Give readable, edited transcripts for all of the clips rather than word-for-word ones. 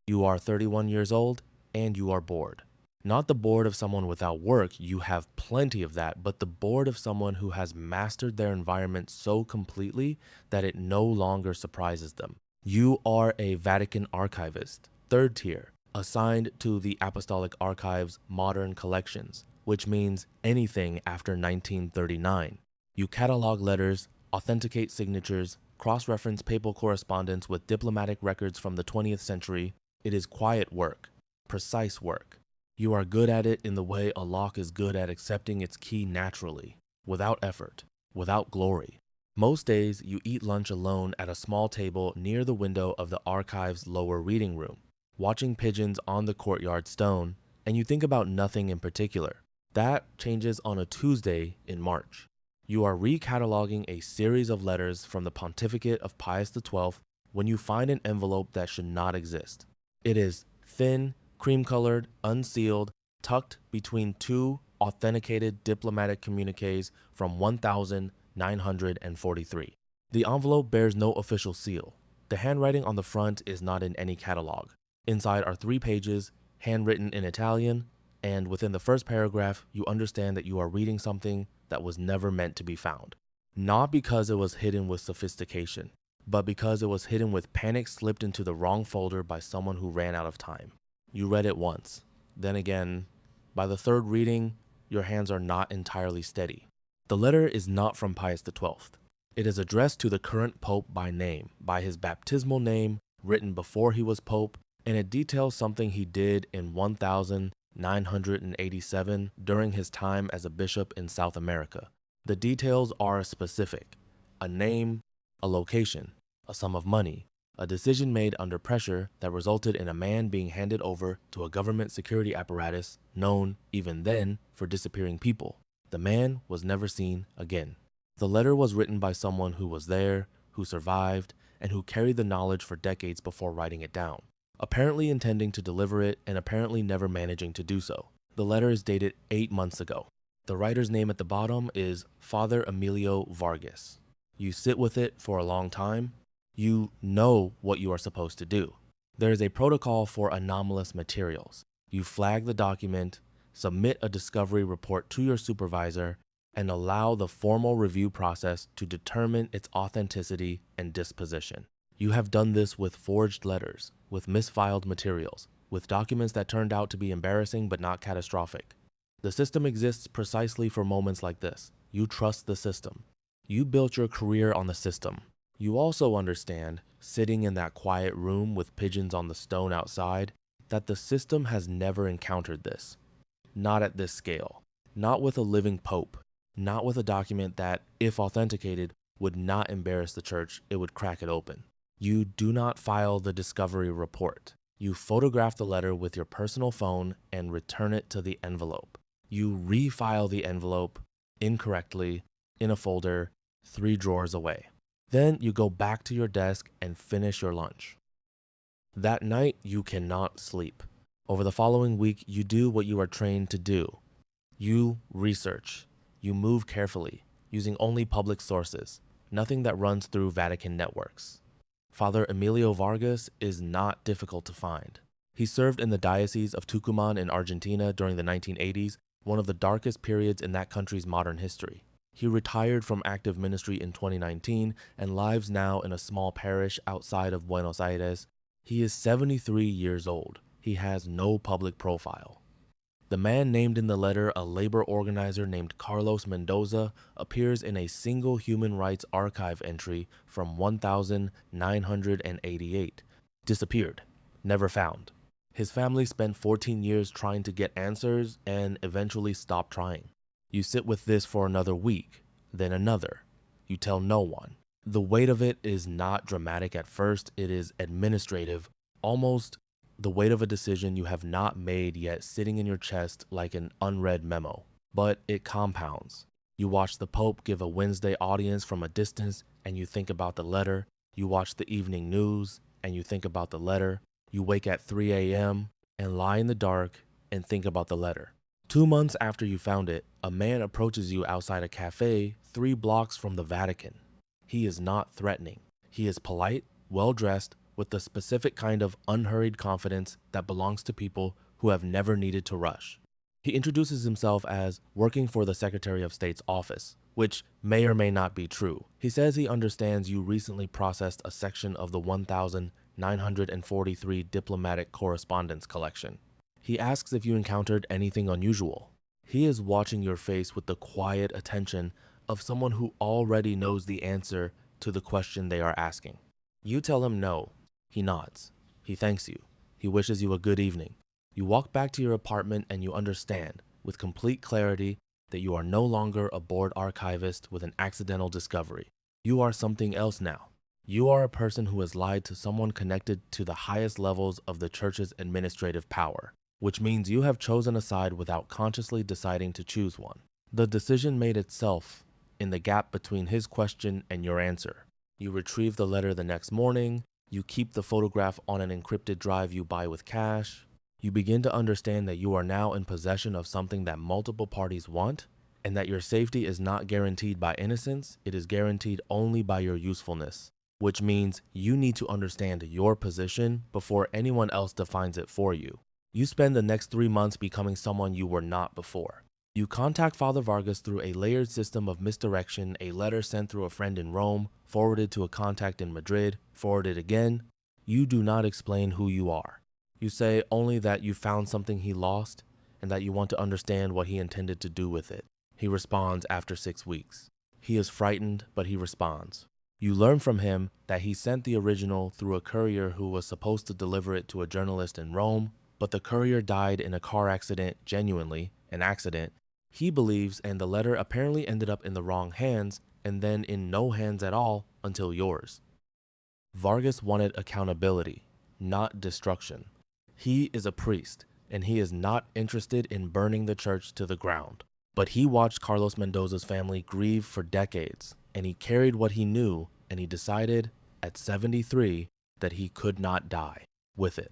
You are 31 years old and you are bored. Not the bored of someone without work, you have plenty of that, but the bored of someone who has mastered their environment so completely that it no longer surprises them. You are a Vatican archivist, third tier, assigned to the Apostolic Archives Modern Collections, which means anything after 1939. You catalog letters, authenticate signatures, cross-reference papal correspondence with diplomatic records from the 20th century. It is quiet work, precise work. You are good at it in the way a lock is good at accepting its key naturally, without effort, without glory. Most days, you eat lunch alone at a small table near the window of the archive's lower reading room, watching pigeons on the courtyard stone, and you think about nothing in particular. That changes on a Tuesday in March. You are recataloguing a series of letters from the pontificate of Pius XII when you find an envelope that should not exist. It is thin, cream-colored, unsealed, tucked between two authenticated diplomatic communiques from 1943. The envelope bears no official seal. The handwriting on the front is not in any catalog. Inside are 3 pages, handwritten in Italian, and within the first paragraph, you understand that you are reading something that was never meant to be found. Not because it was hidden with sophistication, but because it was hidden with panic slipped into the wrong folder by someone who ran out of time. You read it once. Then again, by the third reading, your hands are not entirely steady. The letter is not from Pius XII. It is addressed to the current pope by name, by his baptismal name, written before he was pope, and it details something he did in 1987 during his time as a bishop in South America. The details are specific: a name, a location, a sum of money, a decision made under pressure that resulted in a man being handed over to a government security apparatus known, even then, for disappearing people. The man was never seen again. The letter was written by someone who was there, who survived, and who carried the knowledge for decades before writing it down, apparently intending to deliver it and apparently never managing to do so. The letter is dated 8 months ago. The writer's name at the bottom is Father Emilio Vargas. You sit with it for a long time. You know what you are supposed to do. There is a protocol for anomalous materials. You flag the document, submit a discovery report to your supervisor, and allow the formal review process to determine its authenticity and disposition. You have done this with forged letters, with misfiled materials, with documents that turned out to be embarrassing but not catastrophic. The system exists precisely for moments like this. You trust the system. You built your career on the system. You also understand, sitting in that quiet room with pigeons on the stone outside, that the system has never encountered this. Not at this scale. Not with a living pope. Not with a document that, if authenticated, would not embarrass the church, it would crack it open. You do not file the discovery report. You photograph the letter with your personal phone and return it to the envelope. You refile the envelope incorrectly in a folder 3 drawers away. Then you go back to your desk and finish your lunch. That night, you cannot sleep. Over the following week, you do what you are trained to do. You research. You move carefully, using only public sources, nothing that runs through Vatican networks. Father Emilio Vargas is not difficult to find. He served in the Diocese of Tucumán in Argentina during the 1980s, one of the darkest periods in that country's modern history. He retired from active ministry in 2019 and lives now in a small parish outside of Buenos Aires. He is 73 years old. He has no public profile. The man named in the letter, a labor organizer named Carlos Mendoza, appears in a single human rights archive entry from 1988. Disappeared. Never found. His family spent 14 years trying to get answers and eventually stopped trying. You sit with this for another week, then another. You tell no one. The weight of it is not dramatic at first, it is administrative, almost the weight of a decision you have not made yet sitting in your chest like an unread memo. But it compounds. You watch the Pope give a Wednesday audience from a distance and you think about the letter. You watch the evening news and you think about the letter. You wake at 3 a.m. and lie in the dark and think about the letter. 2 months after you found it, a man approaches you outside a cafe 3 blocks from the Vatican. He is not threatening. He is polite, well-dressed, with the specific kind of unhurried confidence that belongs to people who have never needed to rush. He introduces himself as working for the Secretary of State's office, which may or may not be true. He says he understands you recently processed a section of the 1,943 diplomatic correspondence collection. He asks if you encountered anything unusual. He is watching your face with the quiet attention of someone who already knows the answer to the question they are asking. You tell him no. He nods. He thanks you. He wishes you a good evening. You walk back to your apartment and you understand, with complete clarity, that you are no longer a bored archivist with an accidental discovery. You are something else now. You are a person who has lied to someone connected to the highest levels of the church's administrative power, which means you have chosen a side without consciously deciding to choose one. The decision made itself in the gap between his question and your answer. You retrieve the letter the next morning. You keep the photograph on an encrypted drive you buy with cash. You begin to understand that you are now in possession of something that multiple parties want, and that your safety is not guaranteed by innocence, it is guaranteed only by your usefulness, which means you need to understand your position before anyone else defines it for you. You spend the next 3 months becoming someone you were not before. You contact Father Vargas through a layered system of misdirection, a letter sent through a friend in Rome, forwarded to a contact in Madrid, forwarded again. You do not explain who you are. You say only that you found something he lost and that you want to understand what he intended to do with it. He responds after 6 weeks. He is frightened, but he responds. You learn from him that he sent the original through a courier who was supposed to deliver it to a journalist in Rome, but the courier died in a car accident, genuinely, an accident, he believes, and the letter apparently ended up in the wrong hands and then in no hands at all until yours. Vargas wanted accountability, not destruction. He is a priest, and he is not interested in burning the church to the ground. But he watched Carlos Mendoza's family grieve for decades, and he carried what he knew, and he decided, at 73, that he could not die with it.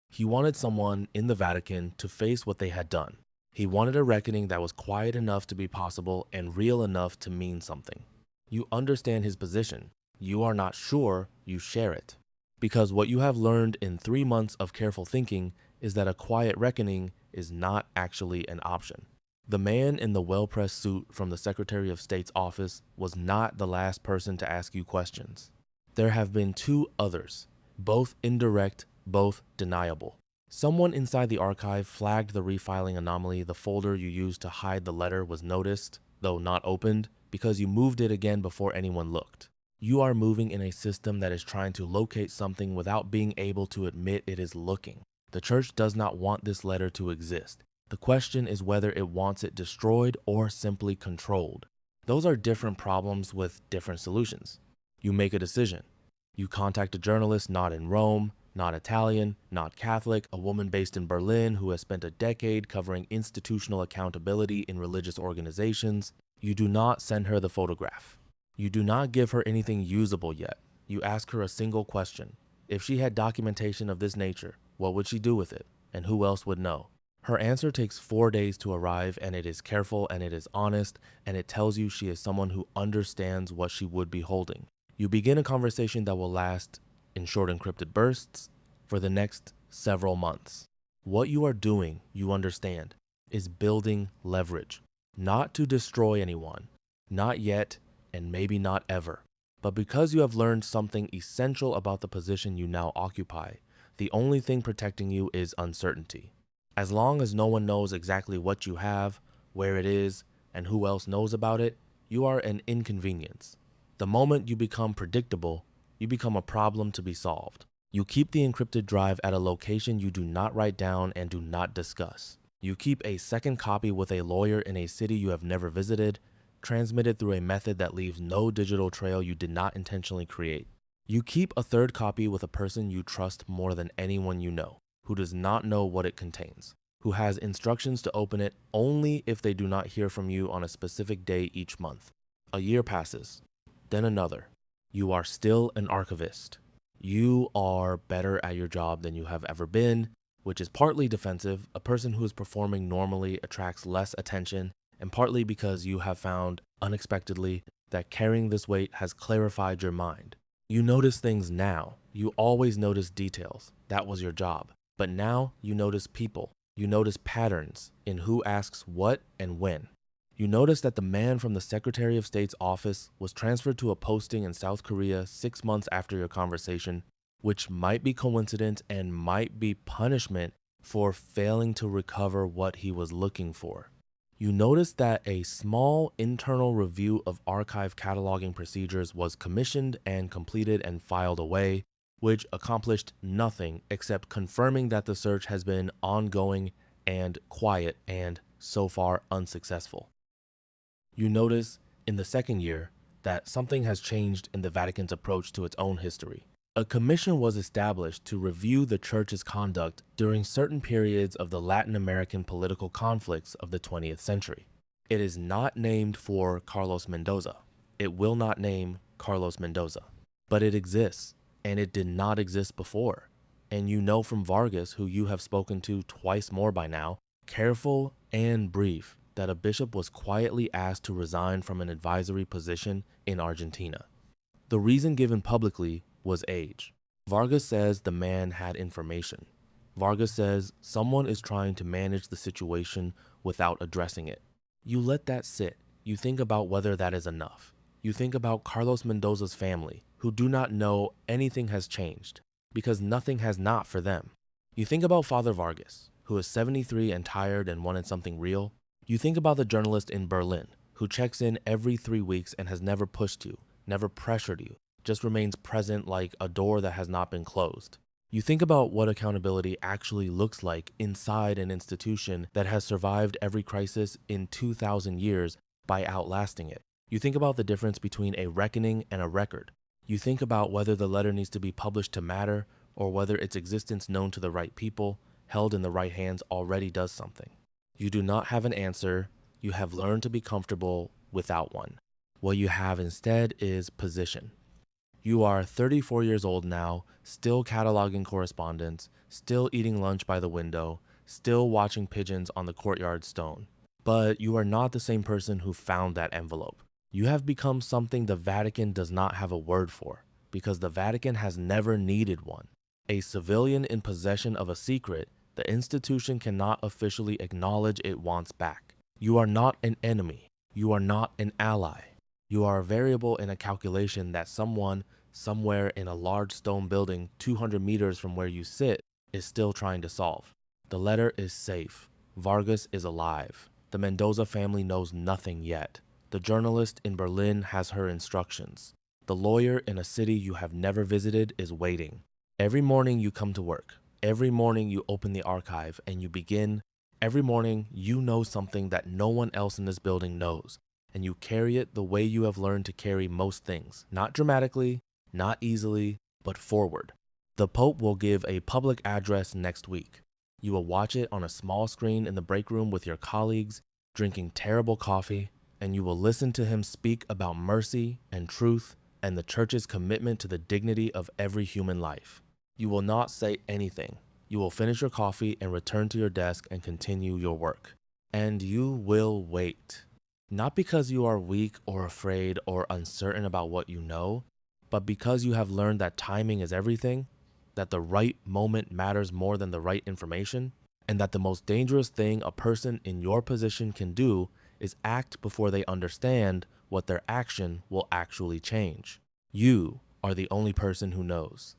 He wanted someone in the Vatican to face what they had done. He wanted a reckoning that was quiet enough to be possible and real enough to mean something. You understand his position. You are not sure you share it. Because what you have learned in 3 months of careful thinking is that a quiet reckoning is not actually an option. The man in the well-pressed suit from the Secretary of State's office was not the last person to ask you questions. There have been 2 others, both indirect, both deniable. Someone inside the archive flagged the refiling anomaly. The folder you used to hide the letter was noticed, though not opened, because you moved it again before anyone looked. You are moving in a system that is trying to locate something without being able to admit it is looking. The church does not want this letter to exist. The question is whether it wants it destroyed or simply controlled. Those are different problems with different solutions. You make a decision. You contact a journalist not in Rome, not Italian, not Catholic, a woman based in Berlin who has spent a decade covering institutional accountability in religious organizations. You do not send her the photograph. You do not give her anything usable yet. You ask her a single question. If she had documentation of this nature, what would she do with it? And who else would know? Her answer takes 4 days to arrive, and it is careful and it is honest, and it tells you she is someone who understands what she would be holding. You begin a conversation that will last, in short encrypted bursts, for the next several months. What you are doing, you understand, is building leverage, not to destroy anyone, not yet, and maybe not ever. But because you have learned something essential about the position you now occupy, the only thing protecting you is uncertainty. As long as no one knows exactly what you have, where it is, and who else knows about it, you are an inconvenience. The moment you become predictable, you become a problem to be solved. You keep the encrypted drive at a location you do not write down and do not discuss. You keep a second copy with a lawyer in a city you have never visited, transmitted through a method that leaves no digital trail you did not intentionally create. You keep a third copy with a person you trust more than anyone you know, who does not know what it contains, who has instructions to open it only if they do not hear from you on a specific day each month. A year passes, then another. You are still an archivist. You are better at your job than you have ever been, which is partly defensive. A person who is performing normally attracts less attention, and partly because you have found, unexpectedly, that carrying this weight has clarified your mind. You notice things now. You always notice details. That was your job. But now you notice people. You notice patterns in who asks what and when. You notice that the man from the Secretary of State's office was transferred to a posting in South Korea 6 months after your conversation, which might be coincidence and might be punishment for failing to recover what he was looking for. You notice that a small internal review of archive cataloging procedures was commissioned and completed and filed away, which accomplished nothing except confirming that the search has been ongoing and quiet and so far unsuccessful. You notice in the second year that something has changed in the Vatican's approach to its own history. A commission was established to review the church's conduct during certain periods of the Latin American political conflicts of the 20th century. It is not named for Carlos Mendoza. It will not name Carlos Mendoza, but it exists, and it did not exist before. And you know from Vargas, who you have spoken to twice more by now, careful and brief, that a bishop was quietly asked to resign from an advisory position in Argentina. The reason given publicly was age. Vargas says the man had information. Vargas says someone is trying to manage the situation without addressing it. You let that sit. You think about whether that is enough. You think about Carlos Mendoza's family, who do not know anything has changed, because nothing has not for them. You think about Father Vargas, who is 73 and tired and wanted something real. You think about the journalist in Berlin, who checks in every 3 weeks and has never pushed you, never pressured you, just remains present like a door that has not been closed. You think about what accountability actually looks like inside an institution that has survived every crisis in 2,000 years by outlasting it. You think about the difference between a reckoning and a record. You think about whether the letter needs to be published to matter or whether its existence known to the right people, held in the right hands, already does something. You do not have an answer. You have learned to be comfortable without one. What you have instead is position. You are 34 years old now, still cataloging correspondence, still eating lunch by the window, still watching pigeons on the courtyard stone. But you are not the same person who found that envelope. You have become something the Vatican does not have a word for, because the Vatican has never needed one. A civilian in possession of a secret, the institution cannot officially acknowledge it wants back. You are not an enemy. You are not an ally. You are a variable in a calculation that someone, somewhere in a large stone building 200 meters from where you sit, is still trying to solve. The letter is safe. Vargas is alive. The Mendoza family knows nothing yet. The journalist in Berlin has her instructions. The lawyer in a city you have never visited is waiting. Every morning you come to work. Every morning you open the archive and you begin. Every morning you know something that no one else in this building knows, and you carry it the way you have learned to carry most things, not dramatically, not easily, but forward. The Pope will give a public address next week. You will watch it on a small screen in the break room with your colleagues, drinking terrible coffee, and you will listen to him speak about mercy and truth and the church's commitment to the dignity of every human life. You will not say anything. You will finish your coffee and return to your desk and continue your work. And you will wait. Not because you are weak or afraid or uncertain about what you know, but because you have learned that timing is everything, that the right moment matters more than the right information, and that the most dangerous thing a person in your position can do is act before they understand what their action will actually change. You are the only person who knows.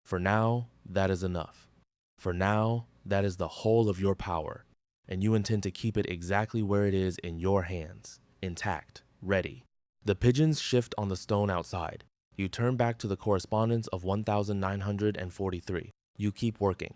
For now, that is enough. For now, that is the whole of your power, and you intend to keep it exactly where it is in your hands, intact, ready. The pigeons shift on the stone outside. You turn back to the correspondence of 1943. You keep working.